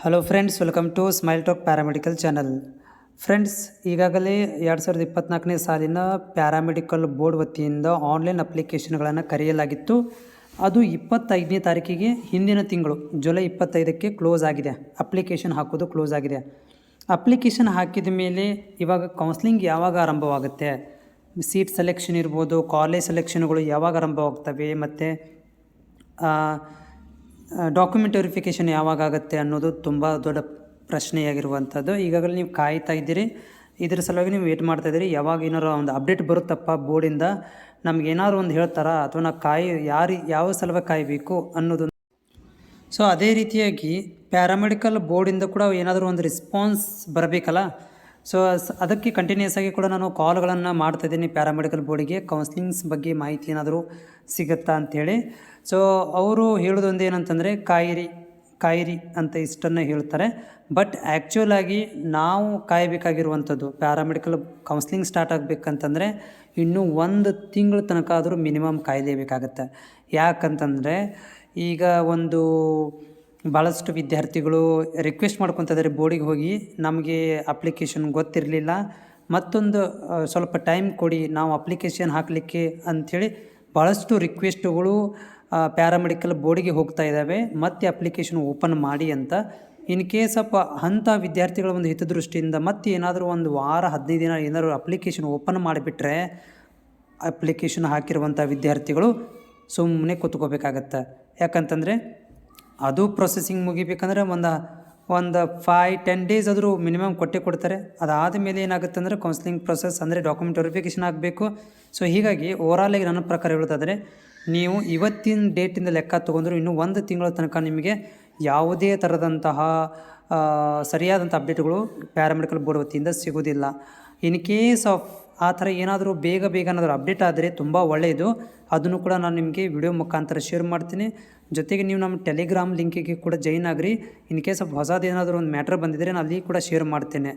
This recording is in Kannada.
Hello friends, welcome to smile talk paramedical channel. Friends, ಈಗಾಗಲೇ 2024ನೇ ಸಾಲಿನ ಪ್ಯಾರಾಮೆಡಿಕಲ್ ಬೋರ್ಡ್ ವತಿಯಿಂದ ಆನ್ಲೈನ್ ಅಪ್ಲಿಕೇಶನ್ಗಳನ್ನು ಕರೆಯಲಾಗಿತ್ತು. ಅದು 25ನೇ ತಾರೀಕಿಗೆ ಹಿಂದಿನ ತಿಂಗಳು ಜುಲೈ 25ಕ್ಕೆ ಕ್ಲೋಸ್ ಆಗಿದೆ. ಅಪ್ಲಿಕೇಶನ್ ಹಾಕೋದು ಕ್ಲೋಸ್ ಆಗಿದೆ. ಅಪ್ಲಿಕೇಶನ್ ಹಾಕಿದ ಮೇಲೆ ಇವಾಗ ಕೌನ್ಸ್ಲಿಂಗ್ ಯಾವಾಗ ಆರಂಭವಾಗುತ್ತೆ, ಸೀಟ್ ಸೆಲೆಕ್ಷನ್ ಇರ್ಬೋದು, ಕಾಲೇಜ್ ಸೆಲೆಕ್ಷನ್ಗಳು ಯಾವಾಗ ಆರಂಭವಾಗ್ತವೆ, ಮತ್ತು ಡಾಕ್ಯುಮೆಂಟ್ ವೆರಿಫಿಕೇಷನ್ ಯಾವಾಗ ಆಗುತ್ತೆ ಅನ್ನೋದು ತುಂಬ ದೊಡ್ಡ ಪ್ರಶ್ನೆಯಾಗಿರುವಂಥದ್ದು. ಈಗಾಗಲೇ ನೀವು ಕಾಯ್ತಾ ಇದ್ದೀರಿ, ಇದರ ಸಲುವಾಗಿ ನೀವು ವೇಟ್ ಮಾಡ್ತಾಯಿದ್ದೀರಿ ಯಾವಾಗ ಏನಾರು ಒಂದು ಅಪ್ಡೇಟ್ ಬರುತ್ತಪ್ಪ ಬೋರ್ಡಿಂದ, ನಮಗೇನಾದ್ರು ಒಂದು ಹೇಳ್ತಾರಾ ಅಥವಾ ನಾವು ಯಾವ ಸಲುವಾಗಿ ಕಾಯಬೇಕು ಅನ್ನೋದು. ಸೊ ಅದೇ ರೀತಿಯಾಗಿ ಪ್ಯಾರಾಮೆಡಿಕಲ್ ಬೋರ್ಡಿಂದ ಕೂಡ ಏನಾದರೂ ಒಂದು ರೆಸ್ಪಾನ್ಸ್ ಬರಬೇಕಲ್ಲ. ಸೊ ಅದಕ್ಕೆ ಕಂಟಿನ್ಯೂಸ್ ಆಗಿ ಕೂಡ ನಾನು ಕಾಲ್ಗಳನ್ನು ಮಾಡ್ತಾಯಿದ್ದೀನಿ ಪ್ಯಾರಾಮೆಡಿಕಲ್ ಬೋರ್ಡಿಗೆ, ಕೌನ್ಸ್ಲಿಂಗ್ಸ್ ಬಗ್ಗೆ ಮಾಹಿತಿ ಏನಾದರೂ ಸಿಗುತ್ತಾ ಅಂಥೇಳಿ. ಸೊ ಅವರು ಹೇಳೋದೊಂದು ಏನಂತಂದರೆ ಕಾಯಿರಿ ಅಂತ ಇಷ್ಟನ್ನು ಹೇಳ್ತಾರೆ. ಬಟ್ ಆ್ಯಕ್ಚುಲಾಗಿ ನಾವು ಕಾಯಬೇಕಾಗಿರುವಂಥದ್ದು ಪ್ಯಾರಾಮೆಡಿಕಲ್ ಕೌನ್ಸ್ಲಿಂಗ್ ಸ್ಟಾರ್ಟ್ ಆಗಬೇಕಂತಂದರೆ ಇನ್ನೂ 1 ತಿಂಗಳ ತನಕ ಆದರೂ ಮಿನಿಮಮ್ ಕಾಯಲೇಬೇಕಾಗತ್ತೆ. ಯಾಕಂತಂದರೆ ಈಗ ಭಾಳಷ್ಟು ವಿದ್ಯಾರ್ಥಿಗಳು ರಿಕ್ವೆಸ್ಟ್ ಮಾಡ್ಕೊತಿದ್ದಾರೆ ಬೋರ್ಡಿಗೆ ಹೋಗಿ, ನಮಗೆ ಅಪ್ಲಿಕೇಶನ್ ಗೊತ್ತಿರಲಿಲ್ಲ, ಮತ್ತೊಂದು ಸ್ವಲ್ಪ ಟೈಮ್ ಕೊಡಿ ನಾವು ಅಪ್ಲಿಕೇಶನ್ ಹಾಕಲಿಕ್ಕೆ ಅಂಥೇಳಿ ಭಾಳಷ್ಟು ರಿಕ್ವೆಸ್ಟುಗಳು ಪ್ಯಾರಾಮೆಡಿಕಲ್ ಬೋರ್ಡಿಗೆ ಹೋಗ್ತಾ ಇದ್ದಾವೆ. ಮತ್ತೆ ಅಪ್ಲಿಕೇಶನ್ ಓಪನ್ ಮಾಡಿ ಅಂತ. ಇನ್ ಕೇಸ್ ಅಂಥ ವಿದ್ಯಾರ್ಥಿಗಳ ಒಂದು ಹಿತದೃಷ್ಟಿಯಿಂದ ಮತ್ತೆ ಏನಾದರೂ 1 ವಾರ 15 ದಿನ ಏನಾದರೂ ಅಪ್ಲಿಕೇಶನ್ ಓಪನ್ ಮಾಡಿಬಿಟ್ರೆ ಅಪ್ಲಿಕೇಶನ್ ಹಾಕಿರುವಂಥ ವಿದ್ಯಾರ್ಥಿಗಳು ಸುಮ್ಮನೆ ಕೂತ್ಕೋಬೇಕಾಗತ್ತೆ. ಯಾಕಂತಂದರೆ ಅದು ಪ್ರೊಸೆಸಿಂಗ್ ಮುಗಿಬೇಕಂದ್ರೆ ಒಂದು 5-10 ಡೇಸ್ ಆದರೂ ಮಿನಿಮಮ್ ಕೊಡ್ತಾರೆ. ಅದಾದ ಮೇಲೆ ಏನಾಗುತ್ತೆ ಅಂದರೆ ಕೌನ್ಸ್ಲಿಂಗ್ ಪ್ರೊಸೆಸ್ ಅಂದರೆ ಡಾಕ್ಯುಮೆಂಟ್ ವೆರಿಫಿಕೇಷನ್ ಆಗಬೇಕು. ಸೊ ಹೀಗಾಗಿ ಓವರಾಲಾಗಿ ನನ್ನ ಪ್ರಕಾರ ಹೇಳೋದಾದರೆ ನೀವು ಇವತ್ತಿನ ಡೇಟಿಂದ ಲೆಕ್ಕ ತೊಗೊಂಡ್ರು ಇನ್ನೂ 1 ತಿಂಗಳ ತನಕ ನಿಮಗೆ ಯಾವುದೇ ಥರದಂತಹ ಸರಿಯಾದಂಥ ಅಪ್ಡೇಟ್ಗಳು ಪ್ಯಾರಾಮೆಡಿಕಲ್ ಬೋರ್ಡ್ ವತಿಯಿಂದ ಸಿಗೋದಿಲ್ಲ. ಇನ್ ಕೇಸ್ ಆಫ್ ಆ ಥರ ಏನಾದರೂ ಬೇಗ ಏನಾದರೂ ಅಪ್ಡೇಟ್ ಆದರೆ ತುಂಬ ಒಳ್ಳೆಯದು. ಅದನ್ನು ಕೂಡ ನಾನು ನಿಮಗೆ ವಿಡಿಯೋ ಮುಖಾಂತರ ಶೇರ್ ಮಾಡ್ತೀನಿ. ಜೊತೆಗೆ ನೀವು ನಮ್ಮ ಟೆಲಿಗ್ರಾಮ್ ಲಿಂಕಿಗೆ ಕೂಡ ಜಾಯಿನ್ ಆಗಿರಿ. ಇನ್ ಕೇಸ್ ಆಫ್ ಹೊಸದೇನಾದರೂ ಒಂದು ಮ್ಯಾಟ್ರ್ ಬಂದಿದ್ದರೆ ನಾನು ಅಲ್ಲಿ ಕೂಡ ಶೇರ್ ಮಾಡ್ತೇನೆ.